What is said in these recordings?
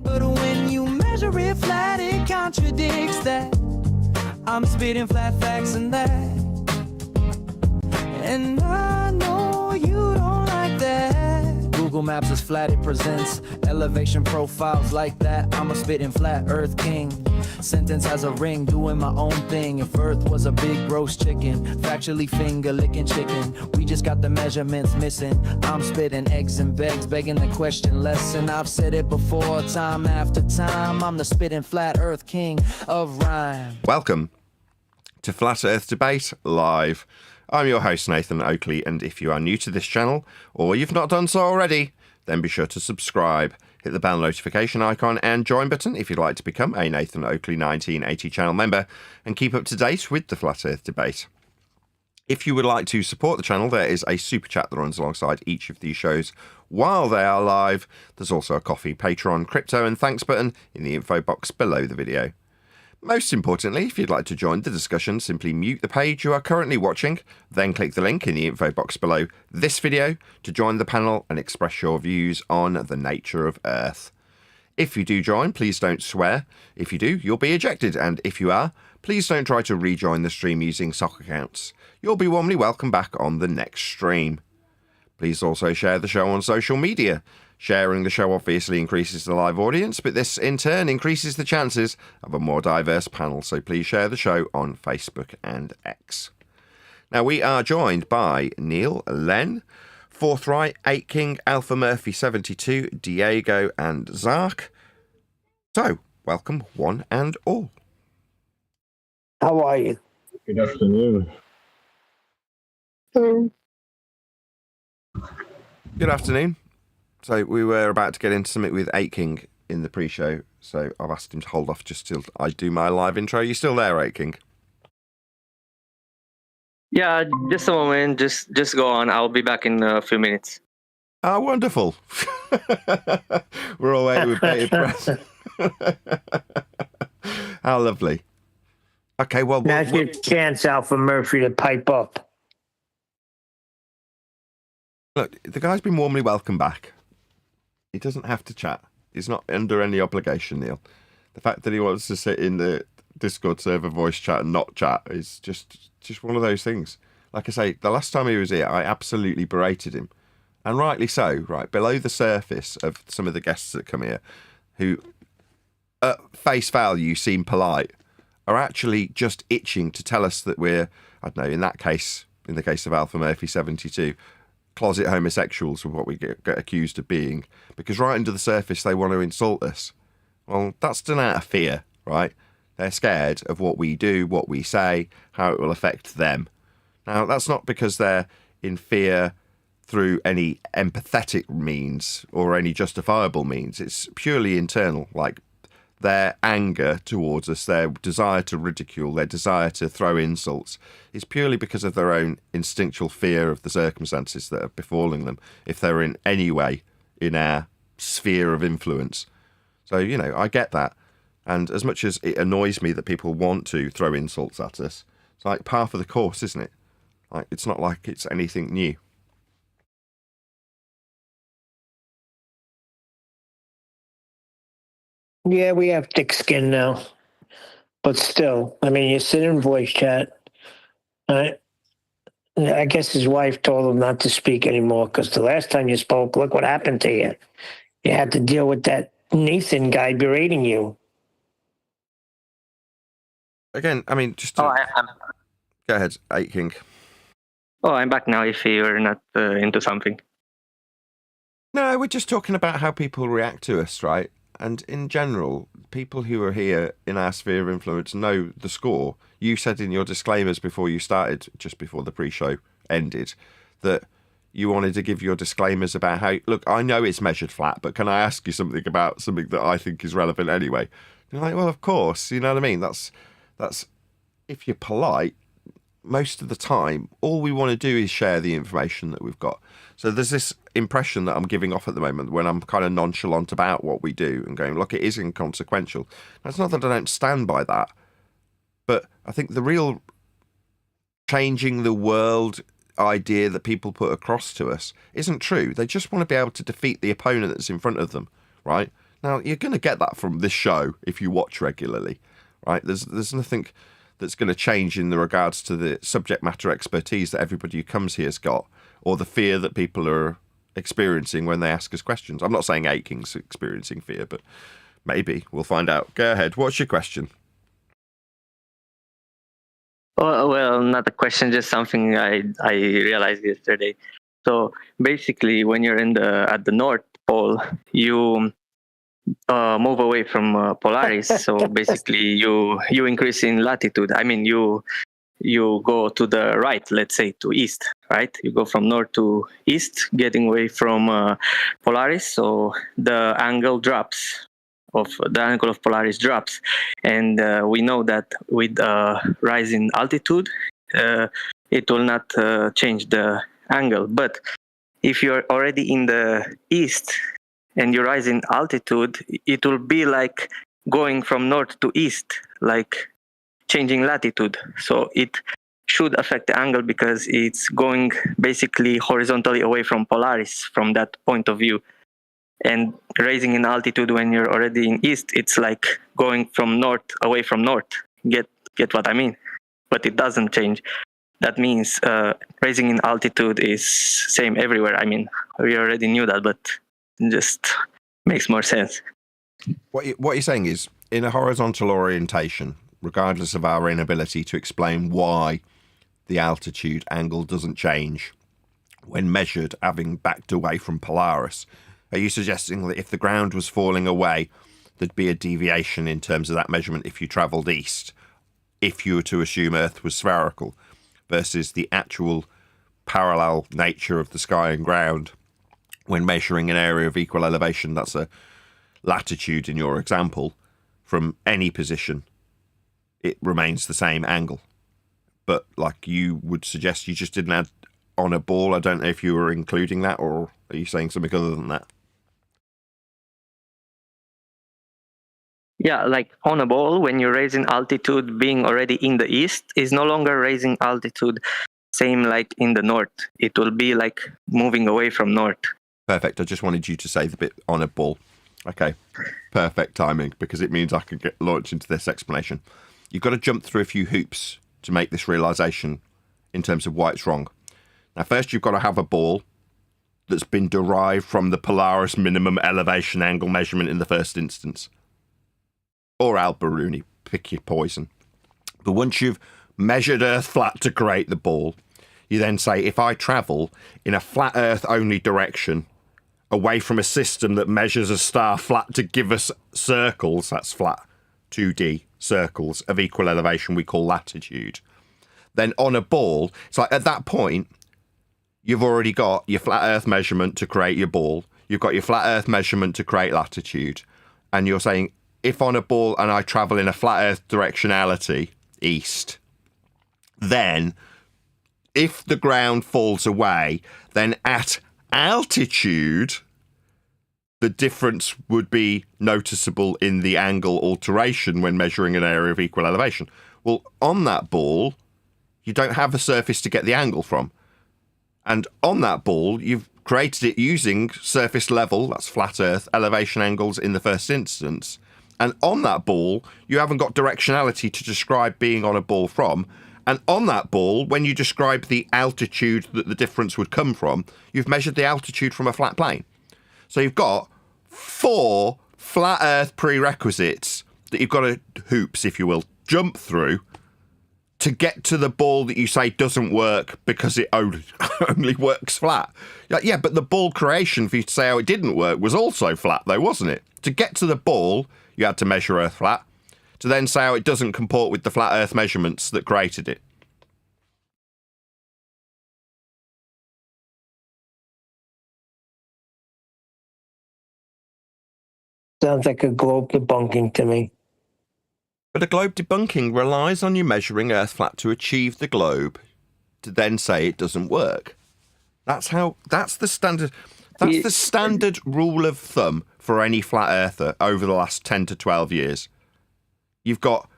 But when you measure it flat, it contradicts that. I'm spitting flat facts and that. And I know you don't like that. Google Maps is flat, it presents elevation profiles like that. I'm a spitting flat earth king. Sentence has a ring, doing my own thing. If earth was a big roast chicken, factually finger licking chicken. We just got the measurements missing. I'm spitting eggs and begs, begging the question lesson. I've said it before, time after time. I'm the spitting flat earth king of rhyme. Welcome to Flat Earth Debate Live. I'm your host, Nathan Oakley, and if you are new to this channel, or you've not done so already, then be sure to subscribe. Hit the bell notification icon and join button if you'd like to become a Nathan Oakley 1980 channel member and keep up to date with the Flat Earth Debate. If you would like to support the channel, there is a super chat that runs alongside each of these shows while they are live. There's also a coffee, Patreon, crypto and thanks button in the info box below the video. Most importantly, if you'd like to join the discussion, simply mute the page you are currently watching, then click the link in the info box below this video to join the panel and express your views on the nature of Earth. If you do join, please don't swear. If you do, you'll be ejected, and if you are, please don't try to rejoin the stream using sock accounts. You'll be warmly welcome back on the next stream. Please also share the show on social media. Sharing the show obviously increases the live audience, but this in turn increases the chances of a more diverse panel, so please share the show on Facebook and X. Now we are joined by Neil, Len, Forthright, 8 King, Alpha Murphy 72, Diego and Zark. So, welcome one and all. How are you? Good afternoon. Good afternoon. So we were about to get into something with 8 King in the pre-show, so I've asked him to hold off just till I do my live intro. You still there, 8 King? Yeah, just a moment. Just go on. I'll be back in a few minutes. Oh, wonderful. We're all waiting with bated breath. How lovely. Okay, well... Now's your chance, Alpha Murphy, to pipe up. Look, the guy's been warmly welcomed back. He doesn't have to chat. He's not under any obligation, Neil. The fact that he wants to sit in the Discord server voice chat and not chat is just one of those things. Like I say, the last time he was here, I absolutely berated him. And rightly so, right? Below the surface of some of the guests that come here, who at face value seem polite, are actually just itching to tell us that we're, I don't know, in that case, in the case of Alpha Murphy 72, closet homosexuals with what we get accused of being, because right under the surface they want to insult us. Well, that's done out of fear, right? They're scared of what we do, what we say, how it will affect them. Now, that's not because they're in fear through any empathetic means or any justifiable means. It's purely internal, like their anger towards us, their desire to ridicule, their desire to throw insults is purely because of their own instinctual fear of the circumstances that are befalling them if they're in any way in our sphere of influence. So, you know, I get that. And as much as it annoys me that people want to throw insults at us, it's like par for the course, isn't it? Like, it's not like it's anything new. Yeah, we have thick skin now. But still, I mean, you sit in voice chat. I guess his wife told him not to speak anymore because the last time you spoke, look what happened to you. You had to deal with that Nathan guy berating you. Again, I mean, just to... Go ahead, 8 King. Oh, I'm back now if you're not into something. No, we're just talking about how people react to us, right? And in general, people who are here in our sphere of influence know the score. You said in your disclaimers before you started, just before the pre-show ended, that you wanted to give your disclaimers about how, look, I know it's measured flat, but can I ask you something about something that I think is relevant anyway? You're like, well, of course, you know what I mean? That's if you're polite, most of the time, all we want to do is share the information that we've got. So there's this impression that I'm giving off at the moment when I'm kind of nonchalant about what we do and going, look, it is inconsequential. Now, it's not that I don't stand by that, but I think the real changing the world idea that people put across to us isn't true. They just want to be able to defeat the opponent that's in front of them, right? Now, you're going to get that from this show if you watch regularly, right? There's nothing that's going to change in the regards to the subject matter expertise that everybody who comes here has got, or the fear that people are experiencing when they ask us questions. I'm not saying Aiking's experiencing fear, but maybe. We'll find out. Go ahead. What's your question? Well, not a question, just something I realized yesterday. So basically, when you're at the North Pole, you move away from Polaris. So basically, you increase in latitude. I mean, you go to the right, let's say to east, right? You go from north to east, getting away from Polaris. So the angle of Polaris drops, and we know that with rise in altitude, it will not change the angle. But if you're already in the east and you rise in altitude, it will be like going from north to east, like changing latitude. So it should affect the angle because it's going basically horizontally away from Polaris from that point of view. And raising in altitude when you're already in east, it's like going from north away from north. Get what I mean? But it doesn't change. That means raising in altitude is same everywhere. I mean, we already knew that, but it just makes more sense. What you're saying is, in a horizontal orientation, regardless of our inability to explain why the altitude angle doesn't change when measured having backed away from Polaris, are you suggesting that if the ground was falling away, there'd be a deviation in terms of that measurement if you travelled east, if you were to assume Earth was spherical, versus the actual parallel nature of the sky and ground when measuring an area of equal elevation, that's a latitude in your example, from any position, it remains the same angle? But like you would suggest, you just didn't add on a ball. I don't know if you were including that, or are you saying something other than that? Yeah, like on a ball, when you raise in altitude, being already in the east is no longer raising altitude, same like in the north. It will be like moving away from north. Perfect. I just wanted you to say the bit on a ball. Okay. Perfect timing, because it means I can get launched into this explanation. You've got to jump through a few hoops to make this realization in terms of why it's wrong. Now, first, you've got to have a ball that's been derived from the Polaris minimum elevation angle measurement in the first instance. Or Alberuni, pick your poison. But once you've measured Earth flat to create the ball, you then say, if I travel in a flat Earth only direction, away from a system that measures a star flat to give us circles, that's flat 2D circles of equal elevation we call latitude, then on a ball, it's like at that point, you've already got your flat Earth measurement to create your ball, you've got your flat Earth measurement to create latitude, and you're saying, if on a ball and I travel in a flat Earth directionality, east, then if the ground falls away, then at altitude, the difference would be noticeable in the angle alteration when measuring an area of equal elevation. Well, on that ball, you don't have a surface to get the angle from. And on that ball, you've created it using surface level, that's flat Earth, elevation angles in the first instance. And on that ball, you haven't got directionality to describe being on a ball from. And on that ball, when you describe the altitude that the difference would come from, you've measured the altitude from a flat plane. So you've got 4 flat Earth prerequisites that you've got to, hoops, if you will, jump through to get to the ball that you say doesn't work because it only works flat. Like, yeah, but the ball creation for you to say how it didn't work was also flat, though, wasn't it? To get to the ball, you had to measure Earth flat, to then say how it doesn't comport with the flat Earth measurements that created it. Sounds like a globe debunking to me. But a globe debunking relies on you measuring Earth flat to achieve the globe, to then say it doesn't work. That's the standard. That's the standard rule of thumb for any flat earther over the last 10 to 12 years. You've got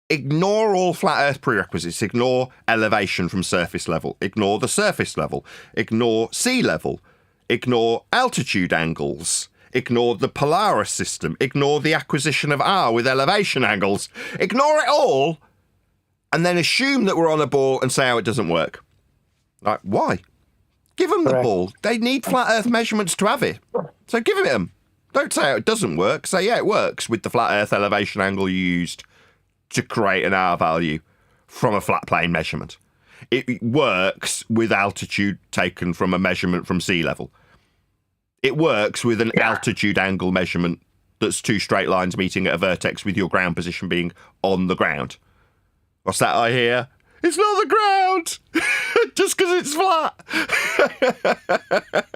ignore all flat Earth prerequisites, ignore elevation from surface level, ignore the surface level, ignore sea level, ignore altitude angles, ignore the Polaris system, ignore the acquisition of R with elevation angles, ignore it all, and then assume that we're on a ball and say how it doesn't work. Like, why? Give them the Correct. ball. They need flat Earth measurements to have it. So give it them. Don't say how it doesn't work. Say, yeah, it works with the flat Earth elevation angle you used to create an R value from a flat plane measurement. It works with altitude taken from a measurement from sea level. It works with an altitude angle measurement that's two straight lines meeting at a vertex with your ground position being on the ground. What's that I hear? It's not the ground, just because it's flat.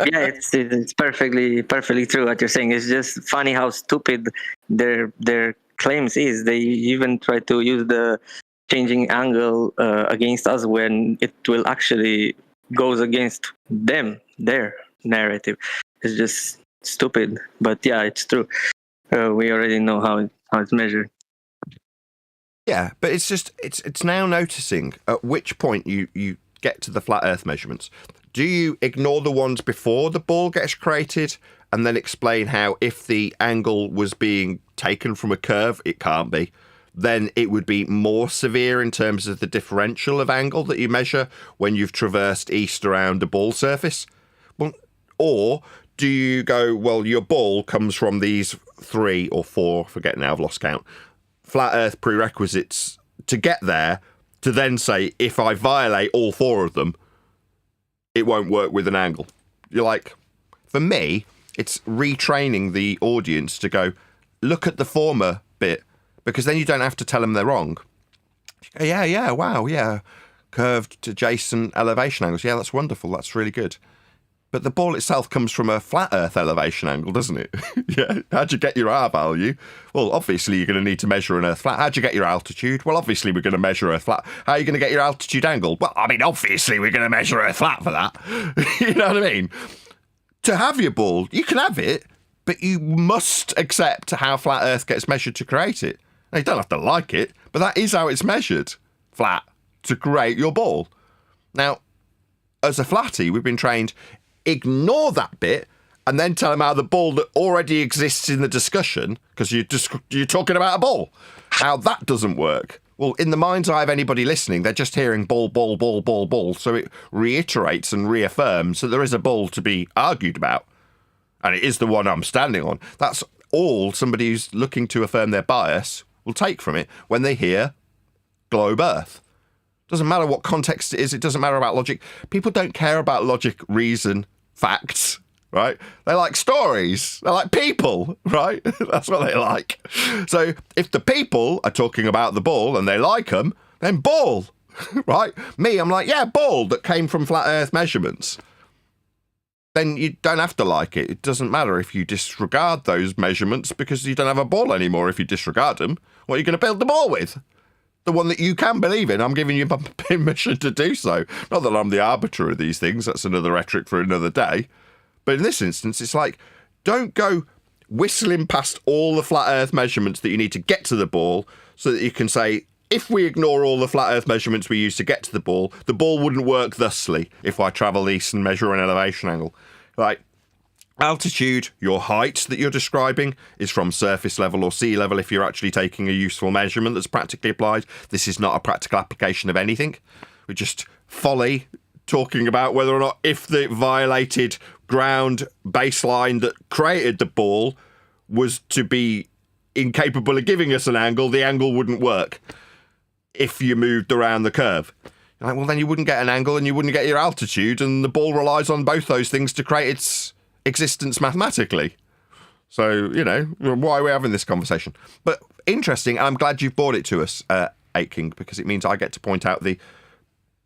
Yeah, it's perfectly true what you're saying. It's just funny how stupid their claims is. They even try to use the changing angle against us when it will actually goes against them, their narrative. It's just stupid, but yeah, it's true. We already know how it's measured. Yeah, but it's now noticing at which point you get to the flat Earth measurements. Do you ignore the ones before the ball gets created and then explain how if the angle was being taken from a curve, it can't be, then it would be more severe in terms of the differential of angle that you measure when you've traversed east around the ball surface? Well, or do you go, well, your ball comes from these 3 or 4, forget now, I've lost count, flat Earth prerequisites to get there, to then say, if I violate all 4 of them, it won't work with an angle. You're like, for me, it's retraining the audience to go, look at the former bit, because then you don't have to tell them they're wrong. Yeah, wow, yeah. Curved adjacent elevation angles. Yeah, that's wonderful. That's really good. But the ball itself comes from a flat Earth elevation angle, doesn't it? Yeah. How'd you get your R value? Well, obviously, you're going to need to measure an Earth flat. How'd you get your altitude? Well, obviously, we're going to measure Earth flat. How are you going to get your altitude angle? Well, I mean, obviously, we're going to measure Earth flat for that. You know what I mean? To have your ball, you can have it, but you must accept how flat Earth gets measured to create it. Now, you don't have to like it, but that is how it's measured, flat, to create your ball. Now, as a flatty, we've been trained, ignore that bit and then tell them how the ball that already exists in the discussion, because you're talking about a ball, how that doesn't work. Well, in the mind's eye of anybody listening, they're just hearing ball, ball, ball, ball, ball. So it reiterates and reaffirms that there is a ball to be argued about. And it is the one I'm standing on. That's all somebody who's looking to affirm their bias will take from it when they hear globe Earth. Doesn't matter what context it is. It doesn't matter about logic. People don't care about logic, reason, facts, right? They like stories. They like people, right? That's what they like. So if the people are talking about the ball and they like them, then ball, right? Me, I'm like, yeah, ball that came from flat Earth measurements. Then you don't have to like it. It doesn't matter if you disregard those measurements because you don't have a ball anymore if you disregard them. What are you going to build the ball with? The one that you can believe in. I'm giving you permission to do so. Not that I'm the arbiter of these things. That's another rhetoric for another day. But in this instance, it's like, don't go whistling past all the flat Earth measurements that you need to get to the ball so that you can say, if we ignore all the flat Earth measurements we use to get to the ball wouldn't work thusly if I travel east and measure an elevation angle. Like, altitude, your height that you're describing, is from surface level or sea level if you're actually taking a useful measurement that's practically applied. This is not a practical application of anything. We're just folly talking about whether or not if the violated ground baseline that created the ball was to be incapable of giving us an angle, the angle wouldn't work if you moved around the curve. Like, well, then you wouldn't get an angle and you wouldn't get your altitude, and the ball relies on both those things to create its existence mathematically. So, you know, why are we having this conversation? But interesting, and I'm glad you've brought it to us, Aitking, because it means I get to point out the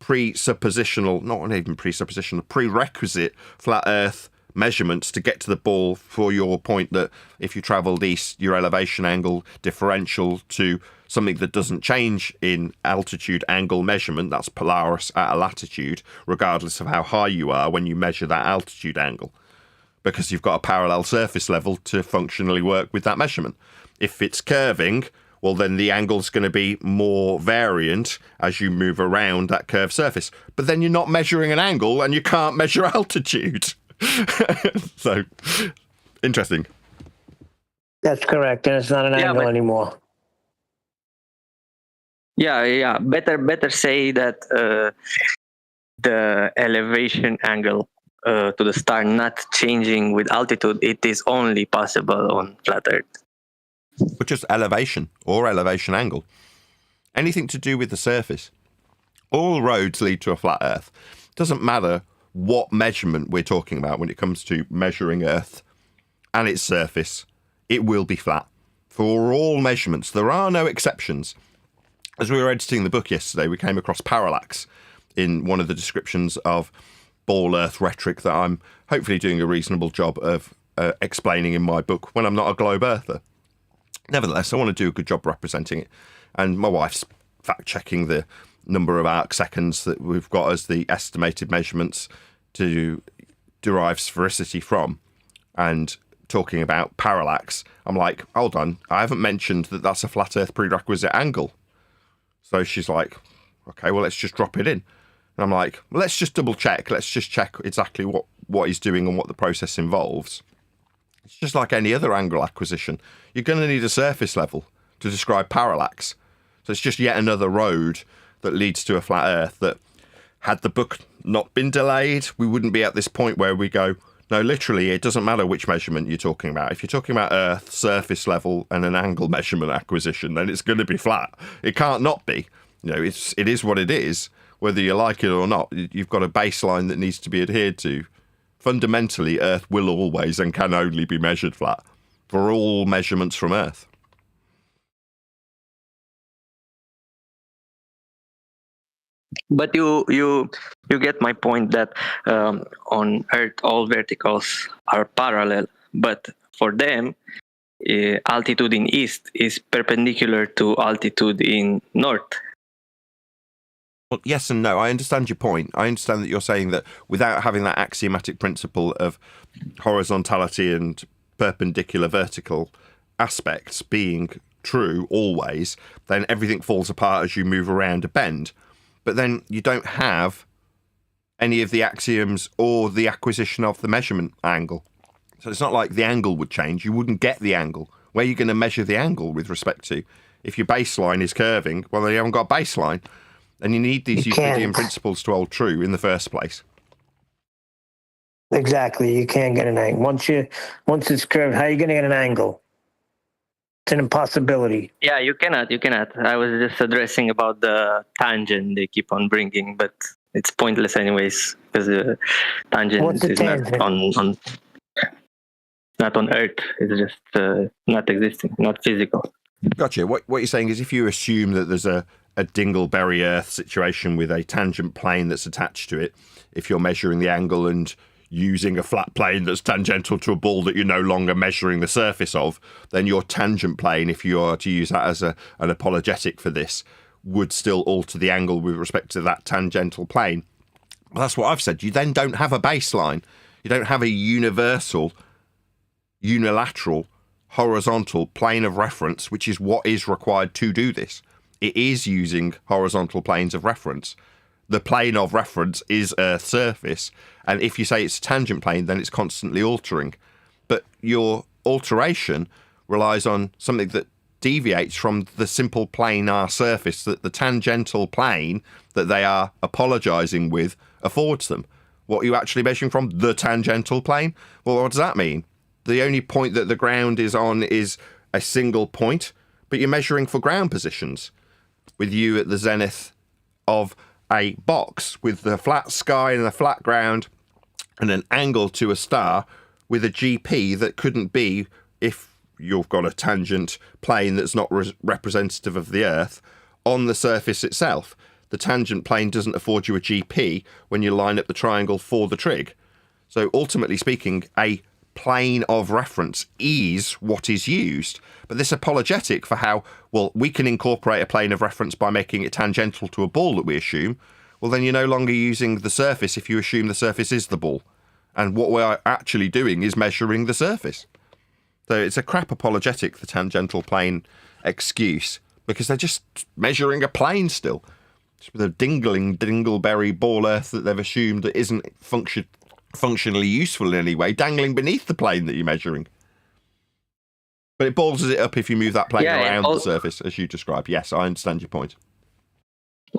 presuppositional, not even presuppositional, prerequisite flat Earth measurements to get to the ball for your point that if you travelled east, your elevation angle differential to something that doesn't change in altitude angle measurement, that's Polaris at a latitude, regardless of how high you are when you measure that altitude angle, because you've got a parallel surface level to functionally work with that measurement. If it's curving, well, then the angle's going to be more variant as you move around that curved surface. But then you're not measuring an angle and you can't measure altitude. So, interesting. That's correct, and it's not an Yeah, angle but- anymore. Yeah. Better say that the elevation angle to the star not changing with altitude. It is only possible on flat Earth. But just elevation or elevation angle. Anything to do with the surface. All roads lead to a flat Earth. Doesn't matter what measurement we're talking about when it comes to measuring Earth and its surface, it will be flat. For all measurements, there are no exceptions. As we were editing the book yesterday, we came across parallax in one of the descriptions of ball Earth rhetoric that I'm hopefully doing a reasonable job of explaining in my book when I'm not a globe earther. Nevertheless, I want to do a good job representing it. And my wife's fact-checking the number of arc seconds that we've got as the estimated measurements to derive sphericity from. And talking about parallax, I'm like, hold on, I haven't mentioned that that's a flat Earth prerequisite angle. So she's like, okay, well, let's just drop it in. And I'm like, well, let's just double check. Let's just check exactly what he's doing and what the process involves. It's just like any other angle acquisition. You're going to need a surface level to describe parallax. So it's just yet another road that leads to a flat Earth that, had the book not been delayed, we wouldn't be at this point where we go, no, literally, it doesn't matter which measurement you're talking about. If you're talking about Earth, surface level, and an angle measurement acquisition, then it's going to be flat. It can't not be. You know, it is what it is. Whether you like it or not, you've got a baseline that needs to be adhered to. Fundamentally, Earth will always and can only be measured flat for all measurements from Earth. But you get my point that on Earth all verticals are parallel, but for them, altitude in east is perpendicular to altitude in north. Well, yes and no. I understand your point. I understand that you're saying that without having that axiomatic principle of horizontality and perpendicular vertical aspects being true always, then everything falls apart as you move around a bend. But then you don't have any of the axioms or the acquisition of the measurement angle. So it's not like the angle would change. You wouldn't get the angle. Where are you going to measure the angle with respect to? If your baseline is curving, well, then you haven't got a baseline. And you need these Euclidean principles to hold true in the first place. Exactly. You can't get an angle. Once it's curved, how are you going to get an angle? It's an impossibility. Yeah, you cannot. I was just addressing about the tangent they keep on bringing, but it's pointless anyways because the tangent What's the is tangent? not on Earth. It's just not existing, not physical. Gotcha. What you're saying is if you assume that there's a Dingleberry Earth situation with a tangent plane that's attached to it, if you're measuring the angle and using a flat plane that's tangential to a ball that you're no longer measuring the surface of, then your tangent plane, if you are to use that as an apologetic for this, would still alter the angle with respect to that tangential plane. Well, that's what I've said. You then don't have a baseline. You don't have a universal, unilateral, horizontal plane of reference, which is what is required to do this. It is using horizontal planes of reference. The plane of reference is Earth's surface. And if you say it's a tangent plane, then it's constantly altering. But your alteration relies on something that deviates from the simple planar surface that the tangential plane that they are apologizing with affords them. What are you actually measuring from? The tangential plane? Well, what does that mean? The only point that the ground is on is a single point, but you're measuring for ground positions with you at the zenith of a box with the flat sky and the flat ground and an angle to a star with a GP that couldn't be if you've got a tangent plane that's not representative of the Earth on the surface itself. The tangent plane doesn't afford you a GP when you line up the triangle for the trig. So ultimately speaking, a plane of reference is what is used. But this apologetic for how, well, we can incorporate a plane of reference by making it tangential to a ball that we assume, well, then you're no longer using the surface if you assume the surface is the ball. And what we're actually doing is measuring the surface. So it's a crap apologetic, the tangential plane excuse, because they're just measuring a plane still. Just with a dingleberry ball Earth that they've assumed that isn't functionally useful in any way, dangling beneath the plane that you're measuring. But it balls it up if you move that plane Yeah, and around the surface, as you described. Yes, I understand your point.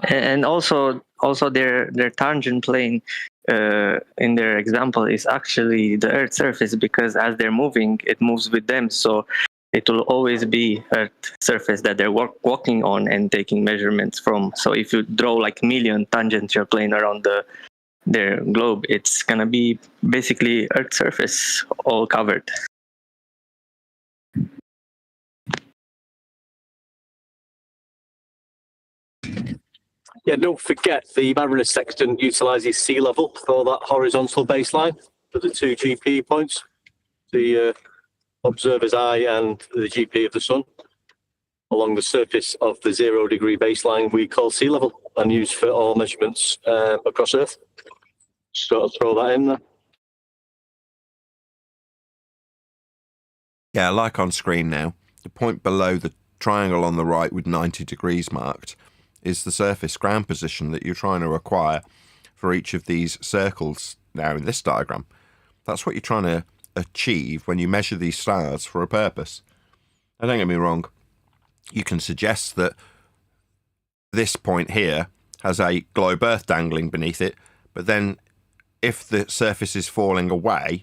And also their tangent plane in their example is actually the Earth's surface, because as they're moving, it moves with them. So it will always be Earth's surface that they're walking on and taking measurements from. So if you draw like a million tangents you're playing around their globe, it's gonna be basically Earth's surface all covered. Yeah, don't forget the Mariner sextant utilizes sea level for that horizontal baseline for the two GP points, the observer's eye and the GP of the sun, along the surface of the 0 degree baseline we call sea level and use for all measurements across Earth. Sort of throw that in there. Yeah, like on screen now, the point below the triangle on the right with 90 degrees marked is the surface ground position that you're trying to acquire for each of these circles now in this diagram. That's what you're trying to achieve when you measure these stars for a purpose. And don't get me wrong, you can suggest that this point here has a globe Earth dangling beneath it, but then if the surface is falling away,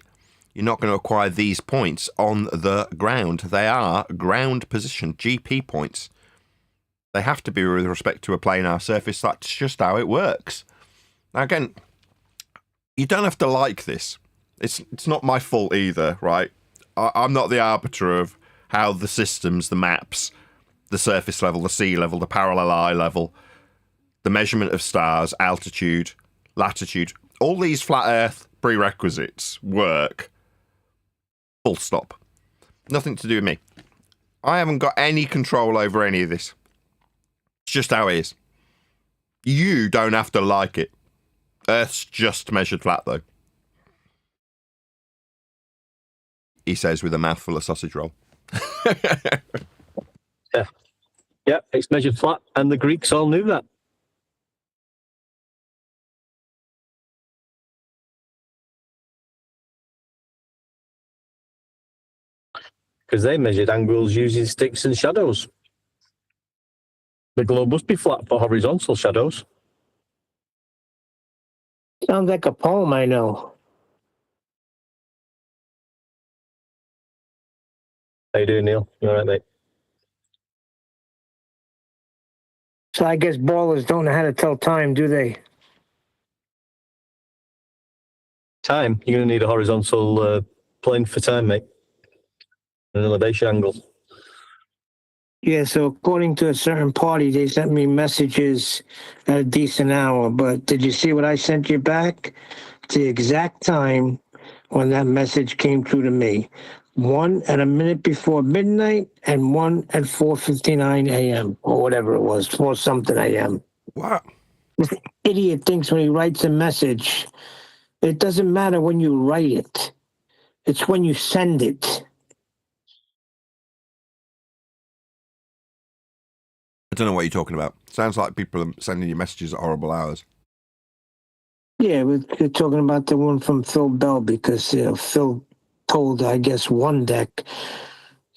you're not going to acquire these points on the ground. They are ground position, GP points. They have to be with respect to a planar surface. That's just how it works. Now, again, you don't have to like this. It's not my fault either, right? I'm not the arbiter of how the systems, the maps, the surface level, the sea level, the parallel eye level, the measurement of stars, altitude, latitude, all these flat Earth prerequisites work. Full stop. Nothing to do with me. I haven't got any control over any of this. It's just how it is. You don't have to like it. Earth's just measured flat, though. He says with a mouthful of sausage roll. Yeah, it's measured flat, and the Greeks all knew that. Because they measured angles using sticks and shadows. The globe must be flat for horizontal shadows. Sounds like a poem I know. How you doing, Neil? You all right, mate? So I guess ballers don't know how to tell time, do they? Time. You're going to need a horizontal plane for time, mate. An elevation angle. Yeah, so according to a certain party, they sent me messages at a decent hour. But did you see what I sent you back? The exact time when that message came through to me. 1 at a minute before midnight and 1 at 4:59 a.m. or whatever it was, 4 something a.m. What? This idiot thinks when he writes a message, it doesn't matter when you write it. It's when you send it. I don't know what you're talking about. Sounds like people are sending you messages at horrible hours. Yeah, we're talking about the one from Phil Bell because Phil told, I guess, One Deck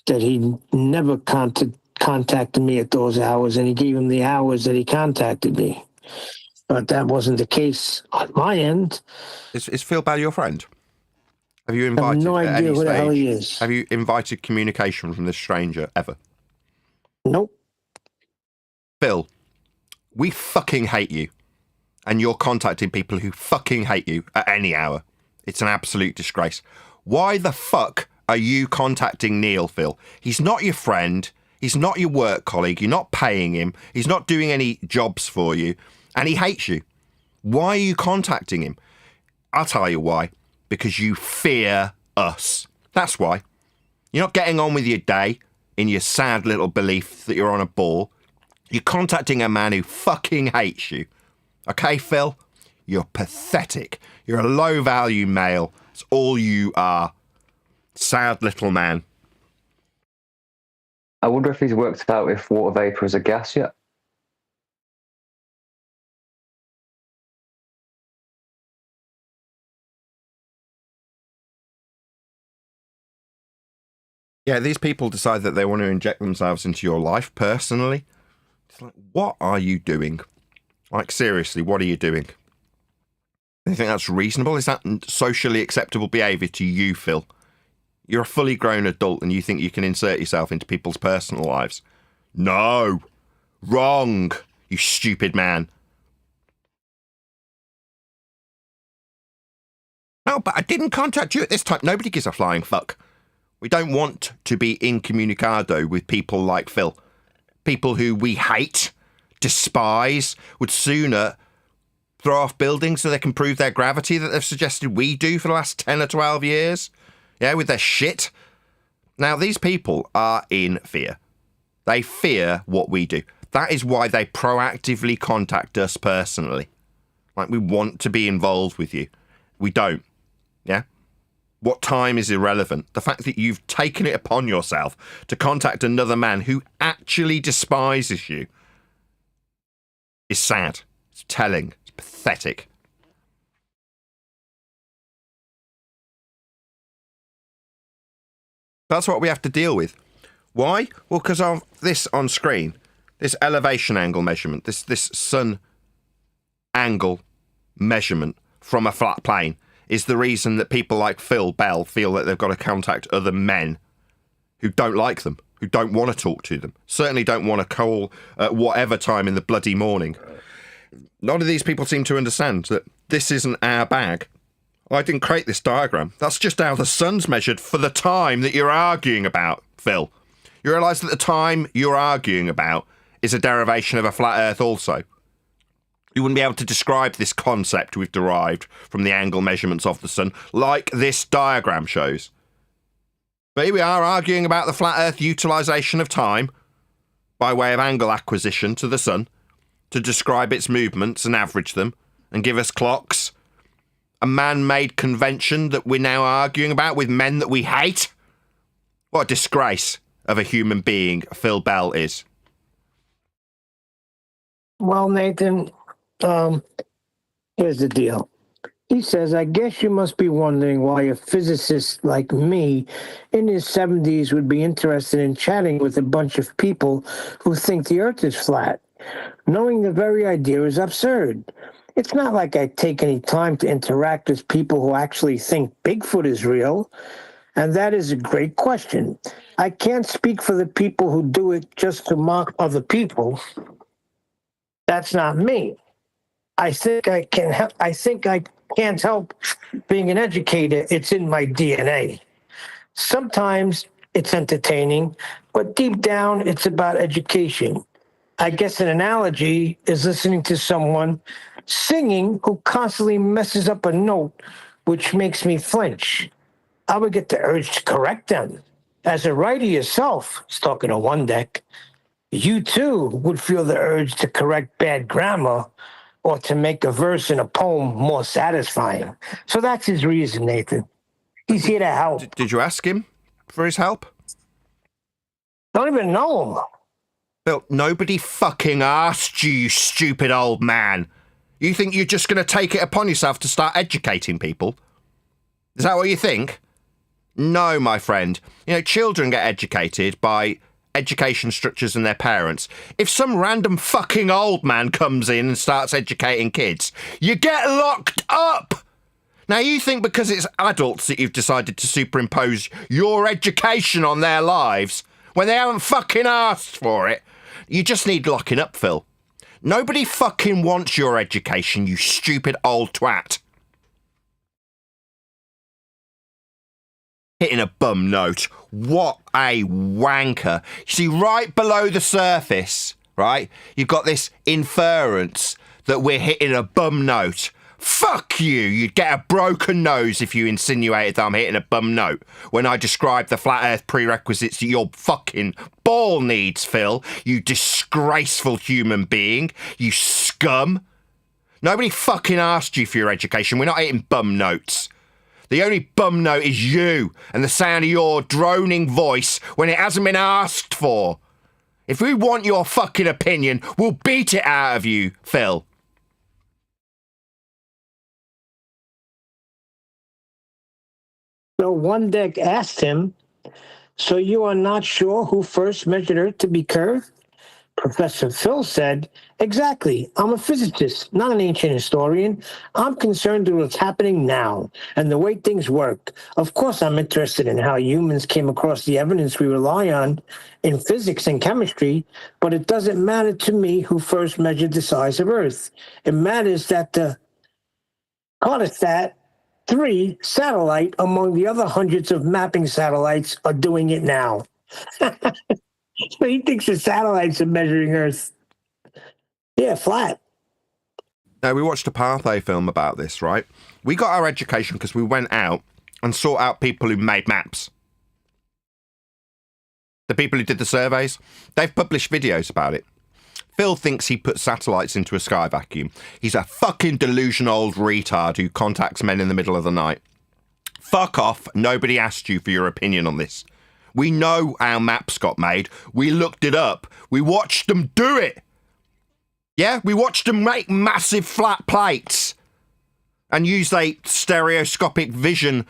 that he never contacted me at those hours, and he gave him the hours that he contacted me. But that wasn't the case on my end. Is Phil Bell your friend? Have you I have invited no at idea any who the hell stage? he is. Have you invited communication from this stranger ever? Nope. Phil, we fucking hate you. And you're contacting people who fucking hate you at any hour. It's an absolute disgrace. Why the fuck are you contacting Neil, Phil? He's not your friend. He's not your work colleague. You're not paying him. He's not doing any jobs for you. And he hates you. Why are you contacting him? I'll tell you why. Because you fear us. That's why. You're not getting on with your day in your sad little belief that you're on a ball. You're contacting a man who fucking hates you. Okay, Phil? You're pathetic. You're a low-value male. It's all you are. Sad little man. I wonder if he's worked out if water vapor is a gas yet. Yeah, these people decide that they want to inject themselves into your life personally. It's like, what are you doing? Like, seriously, what are you doing? Do you think that's reasonable? Is that socially acceptable behaviour to you, Phil? You're a fully grown adult and you think you can insert yourself into people's personal lives? No. Wrong, you stupid man. No, but I didn't contact you at this time. Nobody gives a flying fuck. We don't want to be incommunicado with people like Phil. People who we hate, despise, would sooner throw off buildings so they can prove their gravity that they've suggested we do for the last 10 or 12 years. Yeah, with their shit. Now, these people are in fear. They fear what we do. That is why they proactively contact us personally. Like, we want to be involved with you. We don't. Yeah? What time is irrelevant. The fact that you've taken it upon yourself to contact another man who actually despises you is sad. It's telling. It's pathetic. That's what we have to deal with. Why? Well, because of this on screen, this elevation angle measurement, this sun angle measurement from a flat plane is the reason that people like Phil Bell feel that they've got to contact other men who don't like them, who don't want to talk to them, certainly don't want to call at whatever time in the bloody morning. None of these people seem to understand that this isn't our bag. I didn't create this diagram. That's just how the sun's measured for the time that you're arguing about, Phil. You realise that the time you're arguing about is a derivation of a flat Earth also. You wouldn't be able to describe this concept we've derived from the angle measurements of the sun like this diagram shows. But here we are arguing about the flat Earth utilisation of time by way of angle acquisition to the sun to describe its movements and average them and give us clocks. A man-made convention that we're now arguing about with men that we hate. What a disgrace of a human being Phil Bell is. Well, Nathan, here's the deal. He says, I guess you must be wondering why a physicist like me in his 70s would be interested in chatting with a bunch of people who think the Earth is flat, knowing the very idea is absurd. It's not like I take any time to interact with people who actually think Bigfoot is real. And that is a great question. I can't speak for the people who do it just to mock other people. That's not me. I think I can't help being an educator. It's in my DNA. Sometimes it's entertaining, but deep down it's about education. I guess an analogy is listening to someone singing who constantly messes up a note, which makes me flinch. I would get the urge to correct them. As a writer yourself, he's talking to One Deck, you too would feel the urge to correct bad grammar or to make a verse in a poem more satisfying. So that's his reason, Nathan. He's here to help. Did you ask him for his help? Don't even know him. Bill, nobody fucking asked you, you stupid old man. You think you're just going to take it upon yourself to start educating people? Is that what you think? No, my friend. You know, children get educated by education structures and their parents. If some random fucking old man comes in and starts educating kids, you get locked up! Now, you think because it's adults that you've decided to superimpose your education on their lives when they haven't fucking asked for it? You just need locking up, Phil. Nobody fucking wants your education, you stupid old twat. Hitting a bum note. What a wanker. You see, right below the surface, right, you've got this inference that we're hitting a bum note. Fuck you. You'd get a broken nose if you insinuated that I'm hitting a bum note when I described the flat earth prerequisites that your fucking ball needs, Phil. You disgraceful human being. You scum. Nobody fucking asked you for your education. We're not hitting bum notes. The only bum note is you and the sound of your droning voice when it hasn't been asked for. If we want your fucking opinion, we'll beat it out of you, Phil. So One Deck asked him So you are not sure who first measured Earth to be curved? Professor Phil said, exactly. I'm a physicist, not an ancient historian. I'm concerned with what's happening now and the way things work. Of course, I'm interested in how humans came across the evidence we rely on in physics and chemistry, but it doesn't matter to me who first measured the size of Earth. It matters that the Cartosat 3 satellite, among the other hundreds of mapping satellites, are doing it now. So he thinks the satellites are measuring Earth. Yeah, flat. Now, we watched a Pathé film about this, right? We got our education because we went out and sought out people who made maps. The people who did the surveys, they've published videos about it. Phil thinks he put satellites into a sky vacuum. He's a fucking delusional old retard who contacts men in the middle of the night. Fuck off. Nobody asked you for your opinion on this. We know how maps got made. We looked it up. We watched them do it. Yeah, we watched them make massive flat plates and use a stereoscopic vision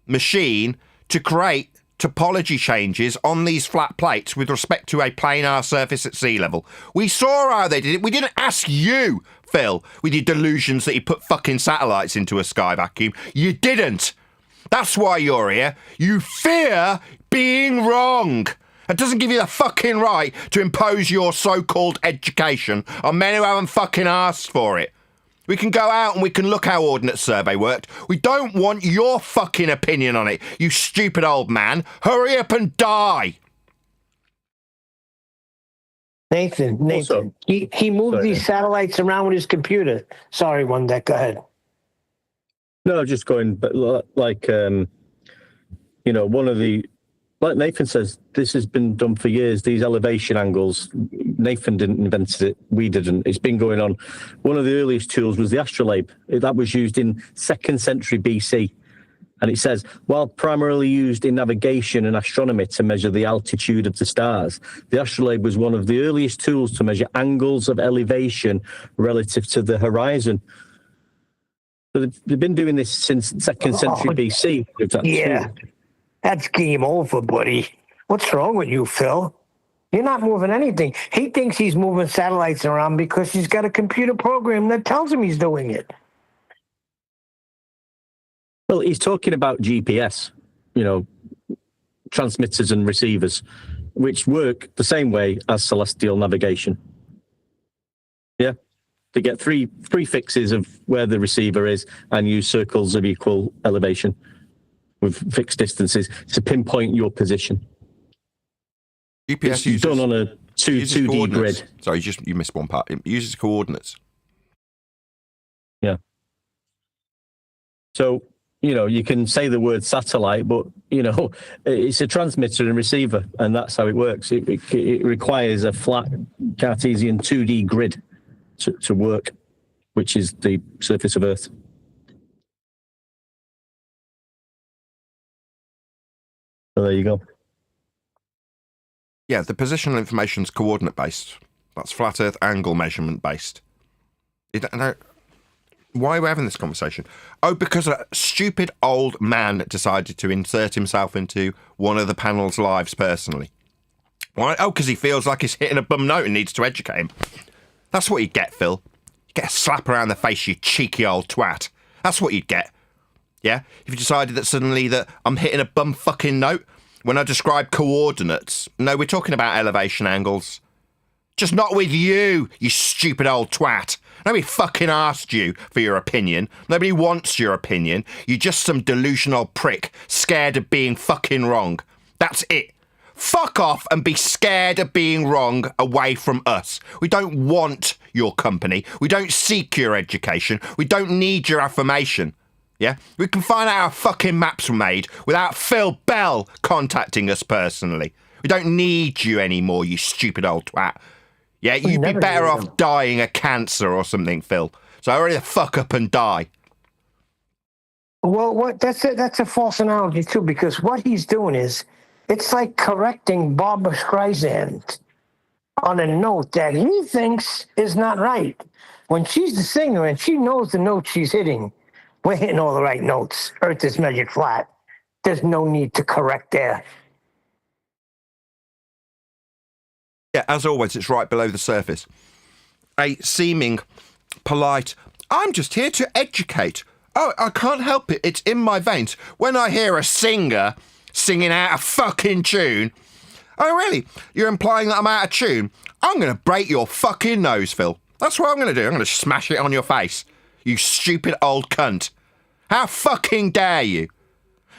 machine to create topology changes on these flat plates with respect to a planar surface at sea level. We saw how they did it. We didn't ask you, Phil, with your delusions that you put fucking satellites into a sky vacuum. You didn't. That's why you're here. You fear being wrong. It doesn't give you the fucking right to impose your so-called education on men who haven't fucking asked for it. We can go out and we can look how Ordnance Survey worked. We don't want your fucking opinion on it, you stupid old man. Hurry up and die. Nathan, Also, he moved these satellites around with his computer. Sorry, one deck. Go ahead. No, just going, but like, one of the, like Nathan says, this has been done for years. These elevation angles, Nathan didn't invent it. We didn't. It's been going on. One of the earliest tools was the astrolabe. That was used in 2nd century BC. And it says, while primarily used in navigation and astronomy to measure the altitude of the stars, the astrolabe was one of the earliest tools to measure angles of elevation relative to the horizon. So they've been doing this since 2nd century BC. Yeah, that's game over, buddy. What's wrong with you, Phil? You're not moving anything. He thinks he's moving satellites around because he's got a computer program that tells him he's doing it. Well, he's talking about GPS, transmitters and receivers, which work the same way as celestial navigation. Yeah. They get three fixes of where the receiver is and use circles of equal elevation with fixed distances to pinpoint your position. GPS it's done on a 2D grid. Sorry, you missed one part. It uses coordinates. Yeah. So, you can say the word satellite, but, it's a transmitter and receiver, and that's how it works. It requires a flat Cartesian 2D grid to work, which is the surface of Earth. So there you go. Yeah, the positional information is coordinate based. That's flat Earth angle measurement based. Why are we having this conversation? Oh, because a stupid old man decided to insert himself into one of the panel's lives personally. Why? Oh, because he feels like he's hitting a bum note and needs to educate him. That's what you get, Phil. You get a slap around the face, you cheeky old twat. That's what you'd get. Yeah? If you decided that suddenly that I'm hitting a bum fucking note when I describe coordinates. No, we're talking about elevation angles. Just not with you, you stupid old twat. Nobody fucking asked you for your opinion. Nobody wants your opinion. You're just some delusional prick scared of being fucking wrong. That's it. Fuck off and be scared of being wrong away from us. We don't want your company. We don't seek your education. We don't need your affirmation. Yeah? We can find out how fucking maps were made without Phil Bell contacting us personally. We don't need you anymore, you stupid old twat. Yeah, you'd be better off dying of cancer or something, Phil. So hurry the fuck up and die. Well, that's a false analogy, too, because what he's doing is, it's like correcting Barbra Streisand on a note that he thinks is not right. When she's the singer and she knows the note she's hitting, we're hitting all the right notes. Earth is measured flat. There's no need to correct there. Yeah, as always, it's right below the surface. A seeming polite, I'm just here to educate. Oh, I can't help it. It's in my veins. When I hear a singer singing out of fucking tune. Oh, really? You're implying that I'm out of tune? I'm going to break your fucking nose, Phil. That's what I'm going to do. I'm going to smash it on your face. You stupid old cunt. How fucking dare you?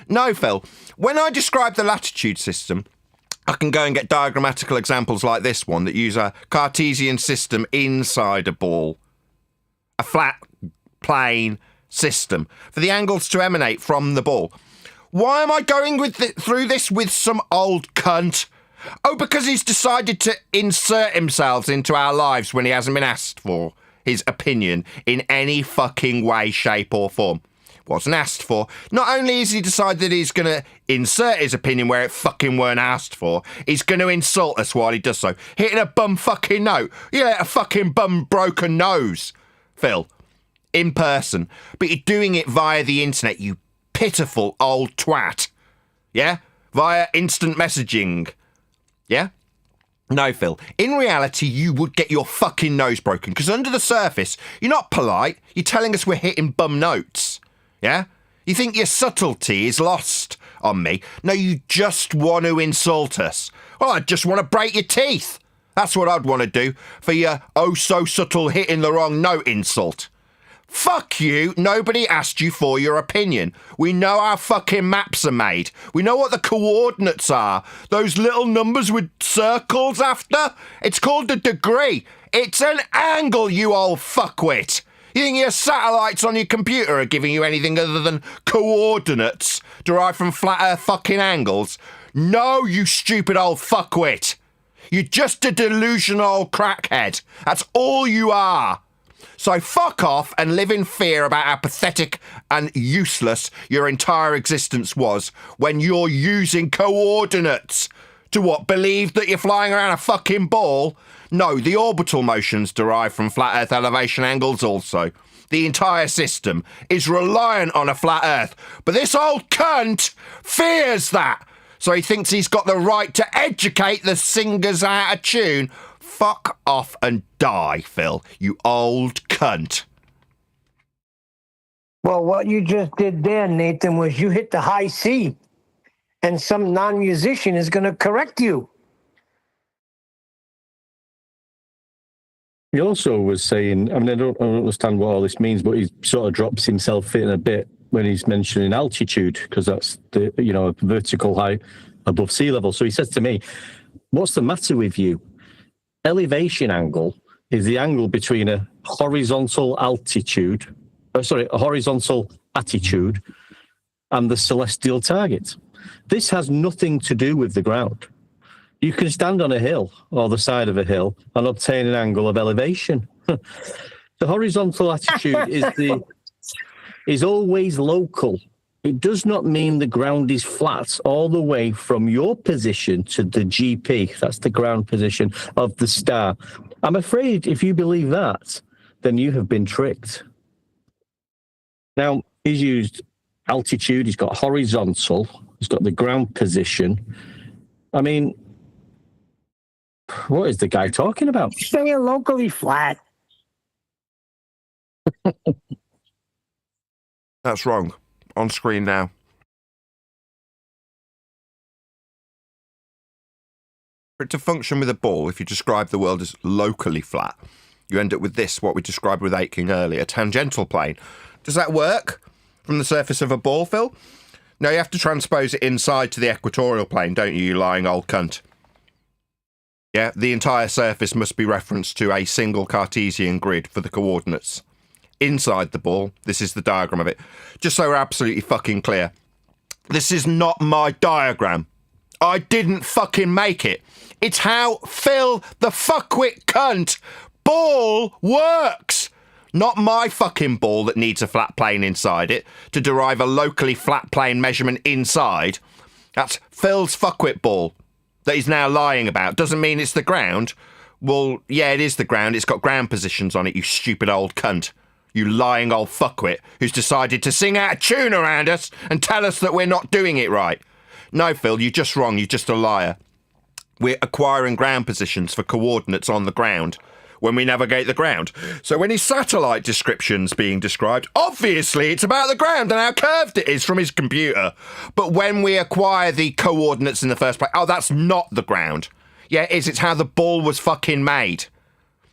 No, Phil. When I describe the latitude system, I can go and get diagrammatical examples like this one that use a Cartesian system inside a ball. A flat, plane system for the angles to emanate from the ball. Why am I going through this with some old cunt? Oh, because he's decided to insert himself into our lives when he hasn't been asked for his opinion in any fucking way, shape or form. Wasn't asked for. Not only has he decided he's going to insert his opinion where it fucking weren't asked for, he's going to insult us while he does so. Hitting a bum fucking note. You let a fucking bum broken nose, Phil. In person. But you're doing it via the internet, you pitiful old twat. Yeah? Via instant messaging. Yeah? No, Phil. In reality, you would get your fucking nose broken, because under the surface, you're not polite. You're telling us we're hitting bum notes. Yeah? You think your subtlety is lost on me? No, you just want to insult us. Well, I just want to break your teeth. That's what I'd want to do for your oh-so-subtle hitting the wrong note insult. Fuck you. Nobody asked you for your opinion. We know how fucking maps are made. We know what the coordinates are. Those little numbers with circles after? It's called a degree. It's an angle, you old fuckwit. You think your satellites on your computer are giving you anything other than coordinates derived from flat earth fucking angles? No, you stupid old fuckwit. You're just a delusional old crackhead. That's all you are. So fuck off and live in fear about how pathetic and useless your entire existence was when you're using coordinates to what, believe that you're flying around a fucking ball? No, the orbital motions derive from flat earth elevation angles also. The entire system is reliant on a flat earth. But this old cunt fears that. So he thinks he's got the right to educate the singers out of tune. Fuck off and die, Phil, you old cunt. Well, what you just did there, Nathan, was you hit the high C, and some non-musician is going to correct you. He also was saying, I mean, I don't understand what all this means, but he sort of drops himself in a bit when he's mentioning altitude, because that's the, vertical height above sea level. So he says to me, what's the matter with you? Elevation angle is the angle between a horizontal attitude and the celestial target. This has nothing to do with the ground. You can stand on a hill or the side of a hill and obtain an angle of elevation. The horizontal attitude is always local. It does not mean the ground is flat all the way from your position to the GP, that's the ground position of the star. I'm afraid if you believe that, then you have been tricked. Now, he's used altitude, he's got horizontal, he's got the ground position. I mean, what is the guy talking about? Staying locally flat. That's wrong. On screen now. For it to function with a ball, if you describe the world as locally flat, you end up with this, what we described with Aitken earlier, a tangential plane. Does that work from the surface of a ball, Phil? No, you have to transpose it inside to the equatorial plane, don't you, you lying old cunt? Yeah, the entire surface must be referenced to a single Cartesian grid for the coordinates. Inside the ball, this is the diagram of it. Just so we're absolutely fucking clear. This is not my diagram. I didn't fucking make it. It's how Phil the fuckwit cunt ball works. Not my fucking ball that needs a flat plane inside it to derive a locally flat plane measurement inside. That's Phil's fuckwit ball that he's now lying about. Doesn't mean it's the ground. Well, yeah, it is the ground. It's got ground positions on it, you stupid old cunt. You lying old fuckwit who's decided to sing out of tune around us and tell us that we're not doing it right. No, Phil, you're just wrong. You're just a liar. we're acquiring ground positions for coordinates on the ground when we navigate the ground. So when his satellite description's being described, obviously it's about the ground and how curved it is from his computer. But when we acquire the coordinates in the first place, oh, that's not the ground. Yeah, it is. It's how the ball was fucking made.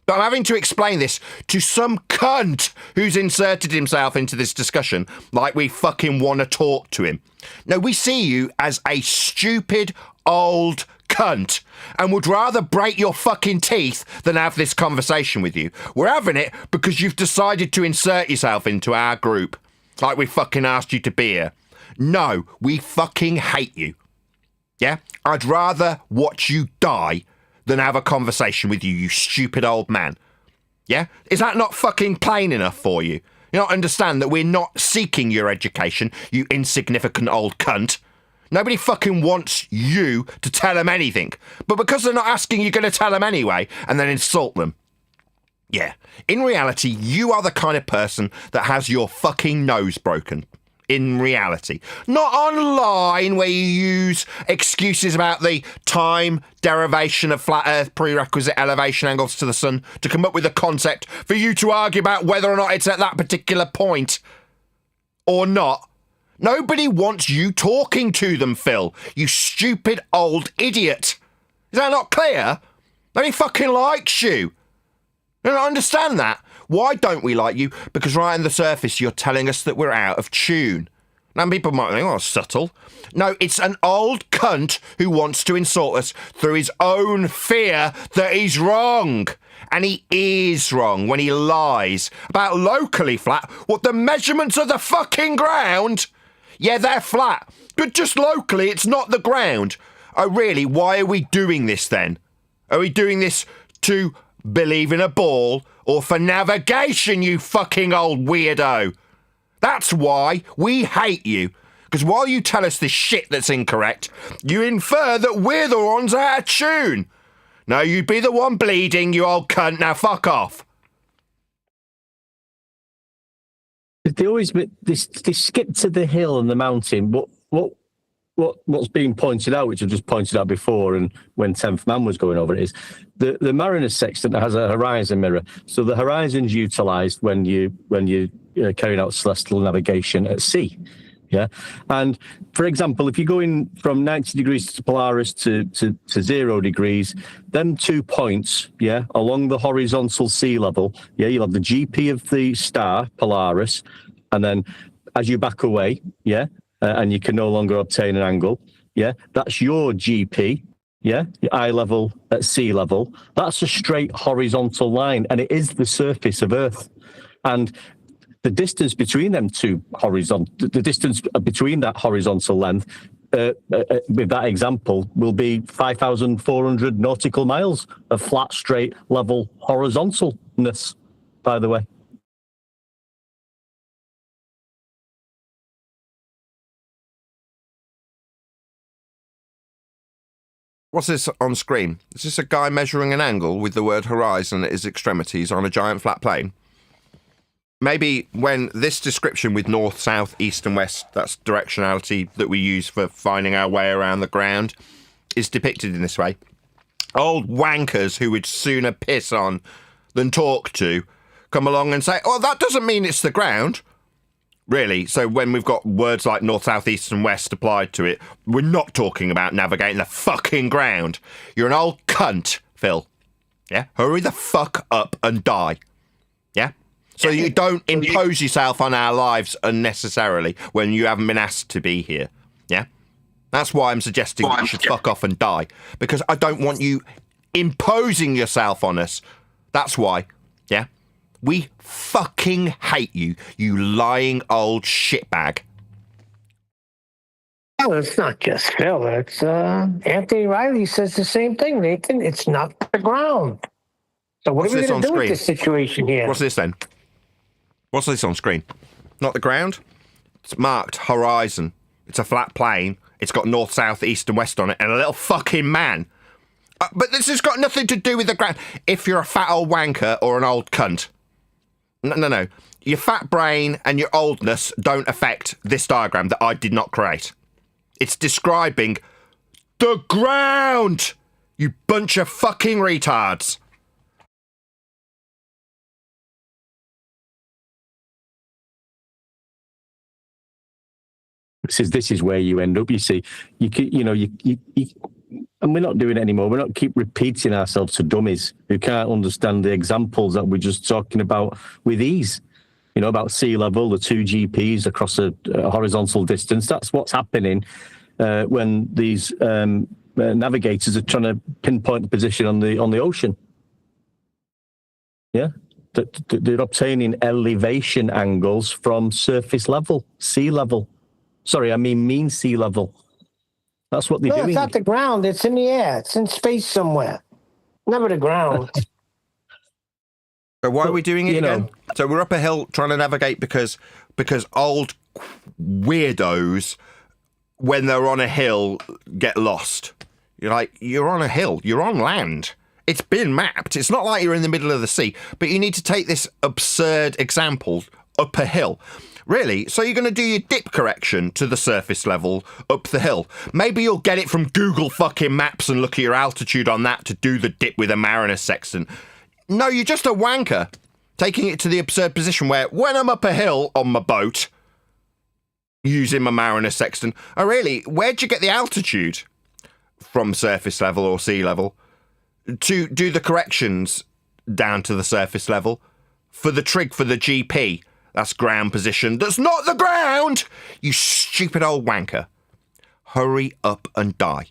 But I'm having to explain this to some cunt who's inserted himself into this discussion like we fucking want to talk to him. No, we see you as a stupid old cunt and would rather break your fucking teeth than have this conversation with you. We're having it because you've decided to insert yourself into our group like we fucking asked you to be here. No, we fucking hate you. Yeah? I'd rather watch you die than have a conversation with you, you stupid old man. Yeah? Is that not fucking plain enough for you? You don't understand that we're not seeking your education, you insignificant old cunt. Nobody fucking wants you to tell them anything. But because they're not asking, you're going to tell them anyway and then insult them. Yeah. In reality, you are the kind of person that has your fucking nose broken. In reality. Not online where you use excuses about the time derivation of flat earth prerequisite elevation angles to the sun to come up with a concept for you to argue about whether or not it's at that particular point or not. Nobody wants you talking to them, Phil. You stupid old idiot. Is that not clear? Nobody fucking likes you. I don't understand that. Why don't we like you? Because right on the surface, you're telling us that we're out of tune. Now, people might think, oh, subtle. No, it's an old cunt who wants to insult us through his own fear that he's wrong. And he is wrong when he lies about locally flat. What, the measurements of the fucking ground? Yeah, they're flat. But just locally, it's not the ground. Oh, really? Why are we doing this then? Are we doing this to believe in a ball or for navigation, you fucking old weirdo? That's why we hate you. Because while you tell us this shit that's incorrect, you infer that we're the ones out of tune. No, you'd be the one bleeding, you old cunt. Now fuck off. They always they skip to the hill and the mountain. What's being pointed out, which I've just pointed out before, and when 10th Man was going over it, is the Mariner sextant has a horizon mirror. So the horizon's utilised when you carrying out celestial navigation at sea. Yeah, and for example, if you're going from 90 degrees to Polaris to 0 degrees, them 2 points, yeah, along the horizontal sea level, yeah, you'll have the GP of the star Polaris, and then as you back away, yeah, and you can no longer obtain an angle, yeah, that's your GP, yeah, your eye level at sea level. That's a straight horizontal line, and it is the surface of Earth, and the distance between them two the distance between that horizontal length, with that example, will be 5,400 nautical miles of flat, straight, level horizontalness, by the way. What's this on screen? Is this a guy measuring an angle with the word horizon at his extremities on a giant flat plane? Maybe when this description with north, south, east and west, that's directionality that we use for finding our way around the ground, is depicted in this way. Old wankers who would sooner piss on than talk to come along and say, oh, that doesn't mean it's the ground. Really? So when we've got words like north, south, east and west applied to it, we're not talking about navigating the fucking ground. You're an old cunt, Phil. Yeah? Hurry the fuck up and die. Yeah? So you don't impose yourself on our lives unnecessarily when you haven't been asked to be here. Yeah? That's why I'm suggesting that you should fuck off and die. Because I don't want you imposing yourself on us. That's why. Yeah? We fucking hate you, you lying old shitbag. Well, it's not just Phil. It's Anthony Riley says the same thing, Nathan. It's not the ground. So what are we going to do with this situation here? What's this then? What's this on screen? Not the ground? It's marked horizon. It's a flat plane. It's got north, south, east and west on it and a little fucking man. But this has got nothing to do with the ground. If you're a fat old wanker or an old cunt. No. Your fat brain and your oldness don't affect this diagram that I did not create. It's describing the ground. You bunch of fucking retards. This is where you end up. You see, and we're not doing it anymore. We're not keep repeating ourselves to dummies who can't understand the examples that we're just talking about with ease. About sea level, the 2 GPs across a horizontal distance. That's what's happening when these navigators are trying to pinpoint the position on the ocean. Yeah, they're obtaining elevation angles from surface level, sea level. Sorry, I mean mean sea level. That's what they're doing. It's not the ground. It's in the air. It's in space somewhere. Never the ground. So why are we doing it again? know. So we're up a hill trying to navigate because old weirdos, when they're on a hill, get lost. You're on a hill. You're on land. It's been mapped. It's not like you're in the middle of the sea. But you need to take this absurd example up a hill. Really? So you're going to do your dip correction to the surface level up the hill. Maybe you'll get it from Google fucking Maps and look at your altitude on that to do the dip with a mariner sextant. No, you're just a wanker, taking it to the absurd position where when I'm up a hill on my boat, using my mariner sextant, where'd you get the altitude from surface level or sea level to do the corrections down to the surface level for the trig for the GP? That's ground position. That's not the ground! You stupid old wanker. Hurry up and die.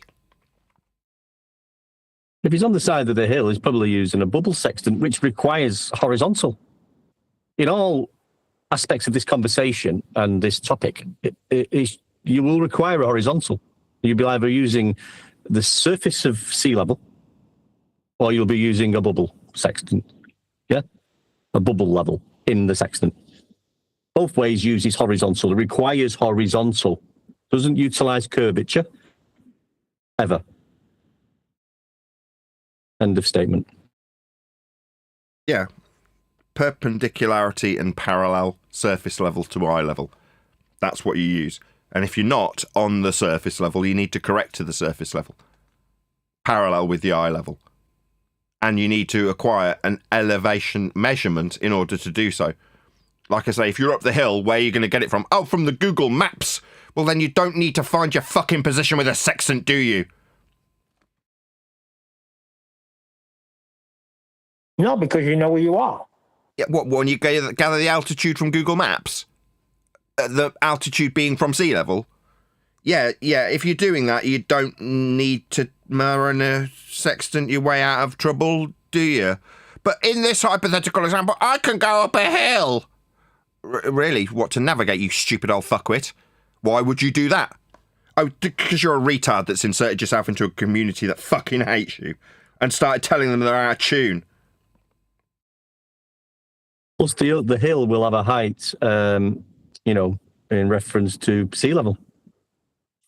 If he's on the side of the hill, he's probably using a bubble sextant, which requires horizontal. In all aspects of this conversation and this topic, you will require a horizontal. You'll be either using the surface of sea level, or you'll be using a bubble sextant. Yeah? A bubble level in the sextant. Both ways uses horizontal. It requires horizontal. Doesn't utilize curvature. Ever. End of statement. Yeah. Perpendicularity and parallel surface level to eye level. That's what you use. And if you're not on the surface level, you need to correct to the surface level. Parallel with the eye level. And you need to acquire an elevation measurement in order to do so. Like I say, if you're up the hill, where are you going to get it from? Oh, from the Google Maps. Well, then you don't need to find your fucking position with a sextant, do you? No, because you know where you are. Yeah, what, when you gather the altitude from Google Maps? The altitude being from sea level? Yeah, if you're doing that, you don't need to mariner sextant your way out of trouble, do you? But in this hypothetical example, I can go up a hill. Really? What, to navigate, you stupid old fuckwit? Why would you do that? Oh, because you're a retard that's inserted yourself into a community that fucking hates you and started telling them they're out of tune. Plus, the hill will have a height, in reference to sea level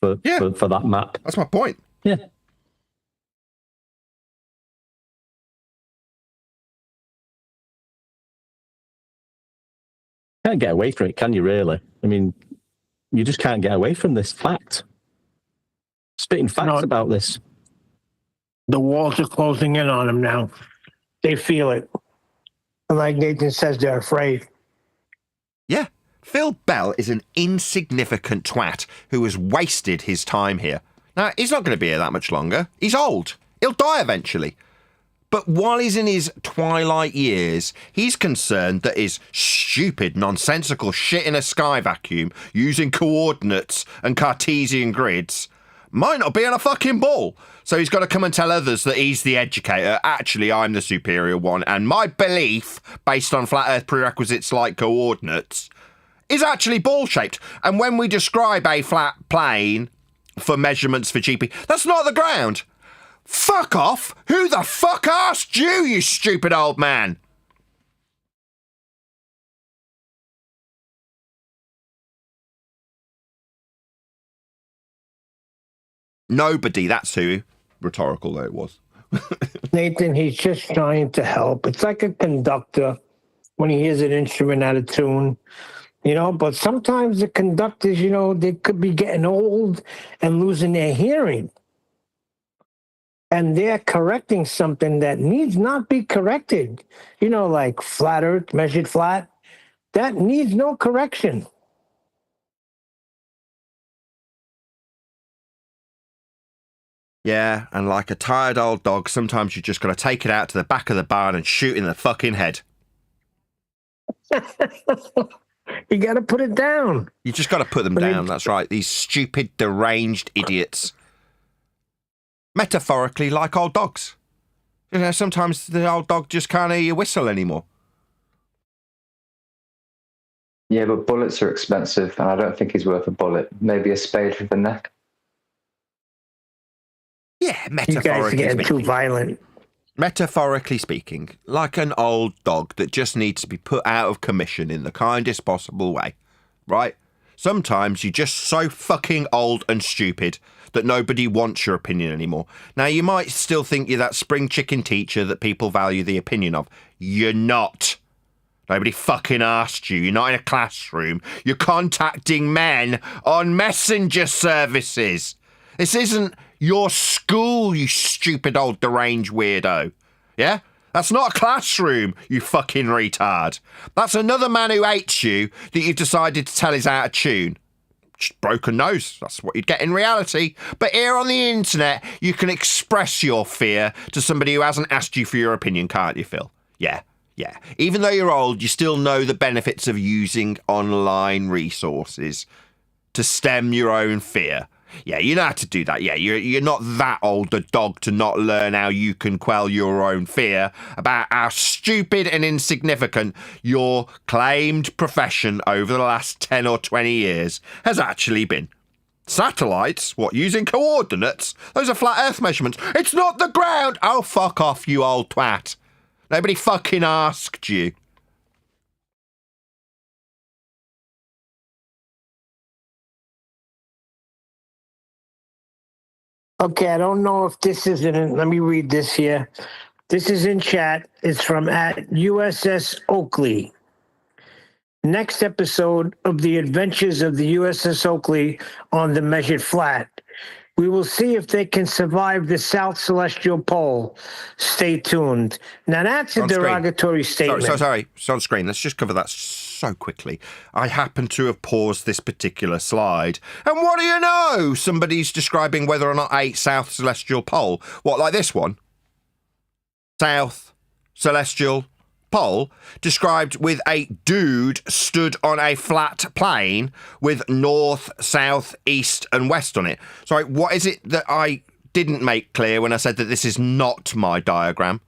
for that map. That's my point. Yeah. Can't get away from it, can you, really? I mean, you just can't get away from this fact. Spitting facts about this. The walls are closing in on them now. They feel it. And like Nathan says, they're afraid. Yeah. Phil Bell is an insignificant twat who has wasted his time here. Now, he's not going to be here that much longer. He's old. He'll die eventually. But while he's in his twilight years, he's concerned that his stupid, nonsensical shit in a sky vacuum using coordinates and Cartesian grids might not be on a fucking ball. So he's got to come and tell others that he's the educator. Actually, I'm the superior one. And my belief, based on flat earth prerequisites like coordinates, is actually ball-shaped. And when we describe a flat plane for measurements for GP, that's not the ground. Fuck off! Who the fuck asked you, you stupid old man? Nobody, that's who. Rhetorical though it was. Nathan, he's just trying to help. It's like a conductor when he hears an instrument out of tune, but sometimes the conductors, they could be getting old and losing their hearing. and they're correcting something that needs not be corrected. You know, like flat Earth, measured flat, that needs no correction. Yeah, and like a tired old dog, sometimes you just got to take it out to the back of the barn and shoot in the fucking head. You got to put it down. You just got to put them down, that's right. These stupid, deranged idiots. Metaphorically, like old dogs. You know, sometimes the old dog just can't hear you whistle anymore. Yeah, but bullets are expensive, and I don't think he's worth a bullet. Maybe a spade for the neck. Yeah, You metaphorically guys are getting speaking. too violent. Metaphorically speaking, like an old dog that just needs to be put out of commission in the kindest possible way, right? Sometimes you're just so fucking old and stupid that nobody wants your opinion anymore. Now, you might still think you're that spring chicken teacher that people value the opinion of. You're not. Nobody fucking asked you. You're not in a classroom. You're contacting men on messenger services. This isn't your school, you stupid old deranged weirdo. Yeah? That's not a classroom, you fucking retard. That's another man who hates you that you've decided to tell is out of tune. Just broken nose. That's what you'd get in reality. But here on the internet, you can express your fear to somebody who hasn't asked you for your opinion, can't you, Phil? Yeah. Yeah. Even though you're old, you still know the benefits of using online resources to stem your own fear. Yeah, you know how to do that. Yeah, you're not that old a dog to not learn how you can quell your own fear about how stupid and insignificant your claimed profession over the last 10 or 20 years has actually been. Satellites? What, using coordinates? Those are flat Earth measurements. It's not the ground! Oh, fuck off, you old twat. Nobody fucking asked you. Okay, I don't know if this is in. Let me read this here. This is in chat. It's from at USS Oakley. Next episode of the adventures of the USS Oakley on the measured flat. We will see if they can survive the South Celestial Pole. Stay tuned. Now that's a derogatory statement. Sorry. It's on screen. Let's just cover that so quickly. I happen to have paused this particular slide. And what do you know? Somebody's describing whether or not a South Celestial Pole. What, like this one? South Celestial Pole, described with a dude stood on a flat plane with north, south, east and west on it. Sorry, what is it that I didn't make clear when I said that this is not my diagram?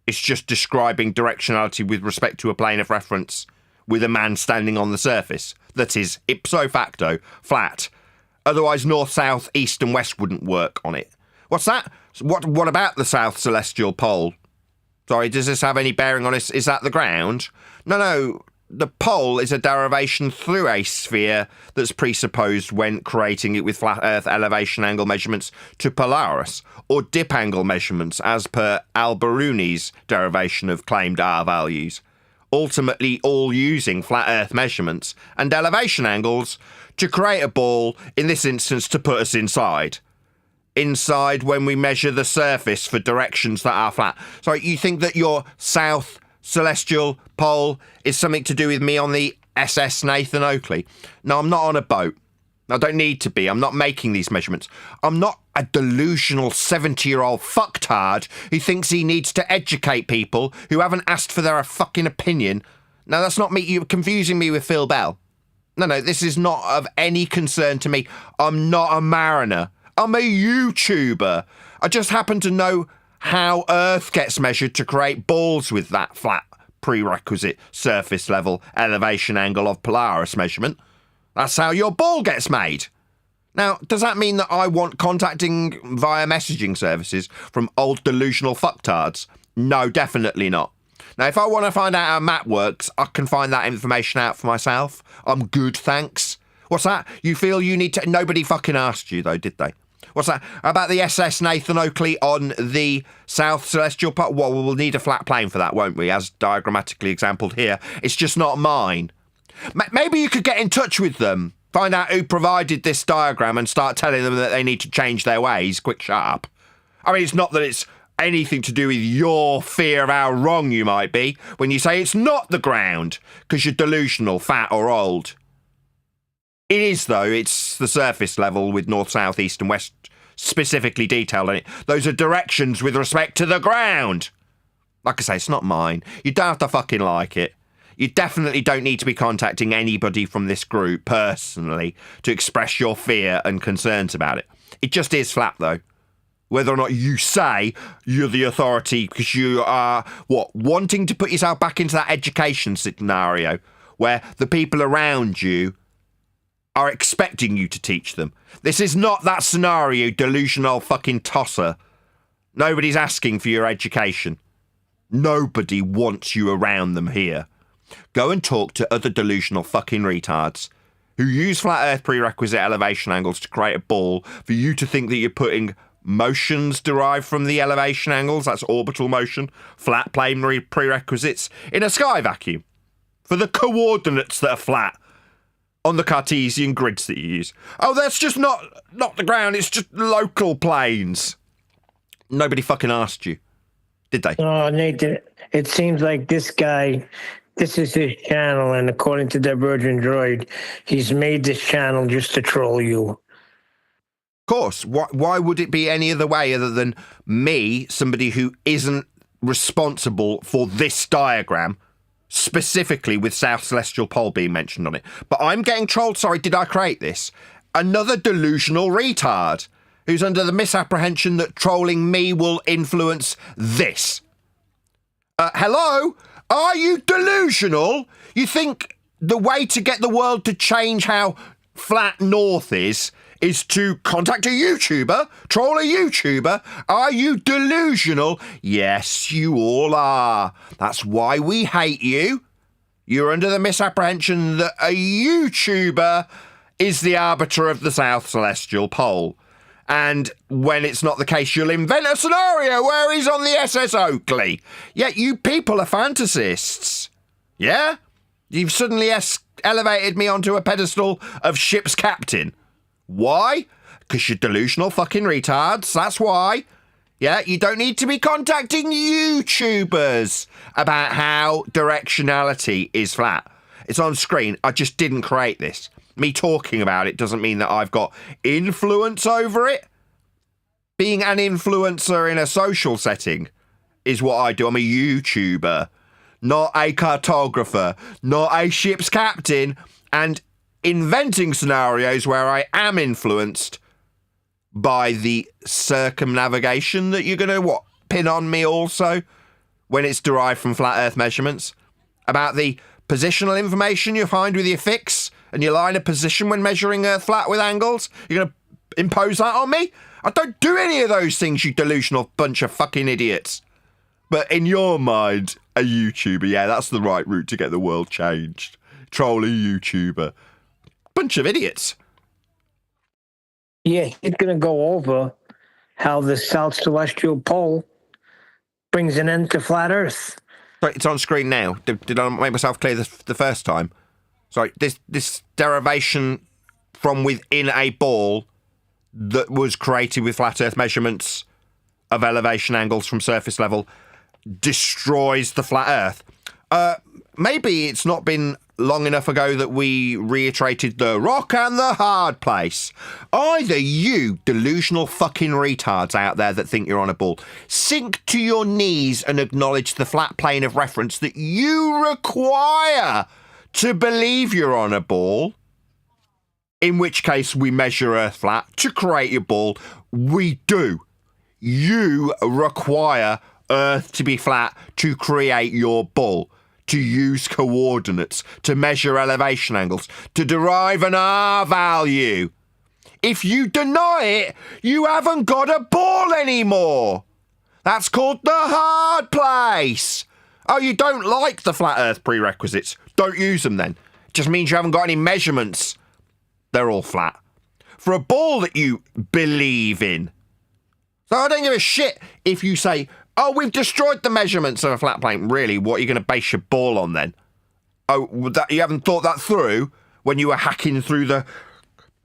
It's just describing directionality with respect to a plane of reference with a man standing on the surface that is ipso facto flat. Otherwise, north, south, east and west wouldn't work on it. What's that? What about the South Celestial Pole? Sorry, does this have any bearing on it? Is that the ground? No. The pole is a derivation through a sphere that's presupposed when creating it with flat Earth elevation angle measurements to Polaris, or dip angle measurements as per Al-Biruni's derivation of claimed R values. Ultimately all using flat Earth measurements and elevation angles to create a ball, in this instance to put us inside. Inside when we measure the surface for directions that are flat. So you think that your South Celestial Pole is something to do with me on the SS Nathan Oakley? No, I'm not on a boat. I don't need to be. I'm not making these measurements. I'm not a delusional 70-year-old fucktard who thinks he needs to educate people who haven't asked for their fucking opinion. No, that's not me. You're confusing me with Phil Bell. No, this is not of any concern to me. I'm not a mariner. I'm a YouTuber. I just happen to know how Earth gets measured to create balls with that flat prerequisite surface level elevation angle of Polaris measurement. That's how your ball gets made. Now, does that mean that I want contacting via messaging services from old delusional fucktards? No, definitely not. Now, if I want to find out how a map works, I can find that information out for myself. I'm good, thanks. What's that? You feel you need to... Nobody fucking asked you, though, did they? What's that? About the SS Nathan Oakley on the South Celestial Pole? Well, we'll need a flat plane for that, won't we? As diagrammatically exampled here. It's just not mine. Maybe you could get in touch with them, find out who provided this diagram and start telling them that they need to change their ways. Quick, shut up. I mean, it's not that it's anything to do with your fear of how wrong you might be when you say it's not the ground because you're delusional, fat or old. It is, though. It's the surface level with north, south, east and west specifically detailed in it. Those are directions with respect to the ground. Like I say, it's not mine. You don't have to fucking like it. You definitely don't need to be contacting anybody from this group personally to express your fear and concerns about it. It just is flat, though. Whether or not you say you're the authority because you are, wanting to put yourself back into that education scenario where the people around you are expecting you to teach them. This is not that scenario, delusional fucking tosser. Nobody's asking for your education. Nobody wants you around them here. Go and talk to other delusional fucking retards who use flat earth prerequisite elevation angles to create a ball for you to think that you're putting motions derived from the elevation angles, that's orbital motion, flat plane prerequisites, in a sky vacuum for the coordinates that are flat on the Cartesian grids that you use. Oh, that's just not the ground, it's just local planes. Nobody fucking asked you, did they? Oh, Nathan, it seems like this guy, this is his channel, and according to Divergent Droid, he's made this channel just to troll you. Of course. Why would it be any other way other than me, somebody who isn't responsible for this diagram, specifically with South Celestial Pole being mentioned on it? But I'm getting trolled. Sorry, did I create this? Another delusional retard who's under the misapprehension that trolling me will influence this. Hello? Are you delusional? You think the way to get the world to change how flat North is to contact a YouTuber, troll a YouTuber? Are you delusional? Yes, you all are. That's why we hate you. You're under the misapprehension that a YouTuber is the arbiter of the South Celestial Pole. And when it's not the case, you'll invent a scenario where he's on the SS Oakley. Yet you people are fantasists. Yeah? You've suddenly elevated me onto a pedestal of ship's captain. Why? Because you're delusional fucking retards. That's why. Yeah, you don't need to be contacting YouTubers about how directionality is flat. It's on screen. I just didn't create this. Me talking about it doesn't mean that I've got influence over it. Being an influencer in a social setting is what I do. I'm a YouTuber, not a cartographer, not a ship's captain, and inventing scenarios where I am influenced by the circumnavigation that you're going to, pin on me also when it's derived from flat earth measurements, about the positional information you find with your fix and your line of position when measuring Earth flat with angles. You're going to impose that on me? I don't do any of those things, you delusional bunch of fucking idiots. But in your mind, a YouTuber, yeah, that's the right route to get the world changed. Troll a YouTuber. Bunch of idiots. Yeah, he's going to go over how the South Celestial Pole brings an end to flat Earth. Sorry, it's on screen now. Did I make myself clear the first time? Sorry, this derivation from within a ball that was created with flat Earth measurements of elevation angles from surface level destroys the flat Earth. Maybe it's not been long enough ago that we reiterated the rock and the hard place. Either you delusional fucking retards out there that think you're on a ball, sink to your knees and acknowledge the flat plane of reference that you require to believe you're on a ball, in which case we measure Earth flat to create your ball. We do. You require Earth to be flat to create your ball, to use coordinates, to measure elevation angles, to derive an R value. If you deny it, you haven't got a ball anymore. That's called the hard place. Oh, you don't like the flat Earth prerequisites? Don't use them then. It just means you haven't got any measurements. They're all flat. For a ball that you believe in. So I don't give a shit if you say, oh, we've destroyed the measurements of a flat plane. Really, what are you going to base your ball on then? Oh, that you haven't thought that through when you were hacking through the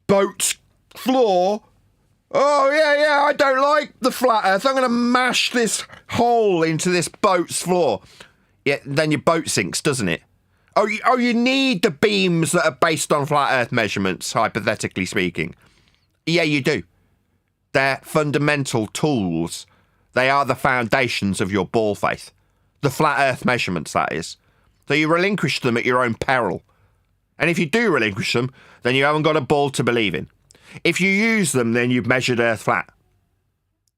boat's floor Oh, yeah, I don't like the flat earth. I'm going to mash this hole into this boat's floor. Yeah, then your boat sinks, doesn't it? Oh, you need the beams that are based on flat earth measurements, hypothetically speaking. Yeah, you do. They're fundamental tools. They are the foundations of your ball faith. The flat earth measurements, that is. So you relinquish them at your own peril. And if you do relinquish them, then you haven't got a ball to believe in. If you use them, then you've measured Earth flat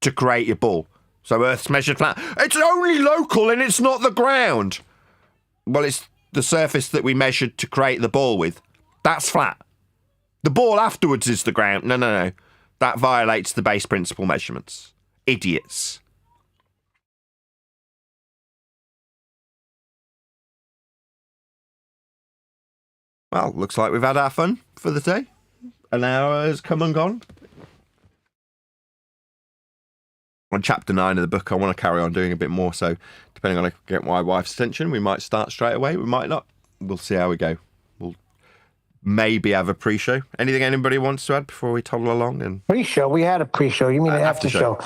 to create your ball. So Earth's measured flat. It's only local and it's not the ground. Well, it's the surface that we measured to create the ball with. That's flat. The ball afterwards is the ground. No. That violates the base principle measurements. Idiots. Well, looks like we've had our fun for the day. An hour has come and gone. On chapter 9 of the book, I want to carry on doing a bit more. So, depending on if I get my wife's attention, we might start straight away. We might not. We'll see how we go. We'll maybe have a pre-show. Anything anybody wants to add before we toddle along? And Pre-show? We had a pre-show. You mean an after show?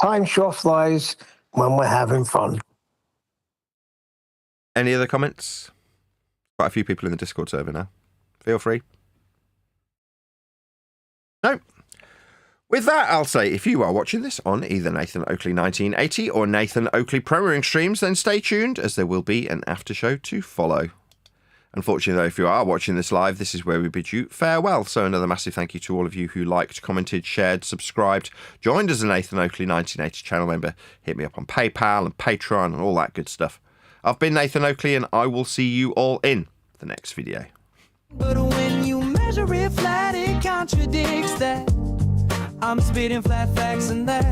Time sure flies when we're having fun. Any other comments? Quite a few people in the Discord server now. Feel free. No. With that, I'll say, if you are watching this on either Nathan Oakley 1980 or Nathan Oakley premiering streams, then stay tuned, as there will be an after show to follow. Unfortunately, though, if you are watching this live, this is where we bid you farewell. So another massive thank you to all of you who liked, commented, shared, subscribed, joined as a Nathan Oakley 1980 channel member, hit me up on PayPal and Patreon and all that good stuff. I've been Nathan Oakley, and I will see you all in the next video. But when you measure it flat, it contradicts that. I'm spitting flat facts and that.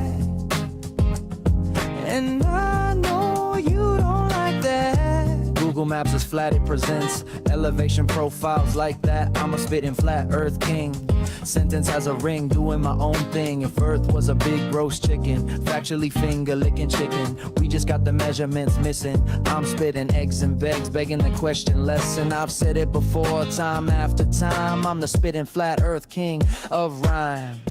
And I know you don't like that. Google Maps is flat, it presents elevation profiles like that. I'm a spitting flat earth king. Sentence has a ring, doing my own thing. If Earth was a big roast chicken, factually finger licking chicken. We just got the measurements missing. I'm spitting eggs and begs, begging the question lesson. I've said it before, time after time. I'm the spitting flat earth king of rhyme.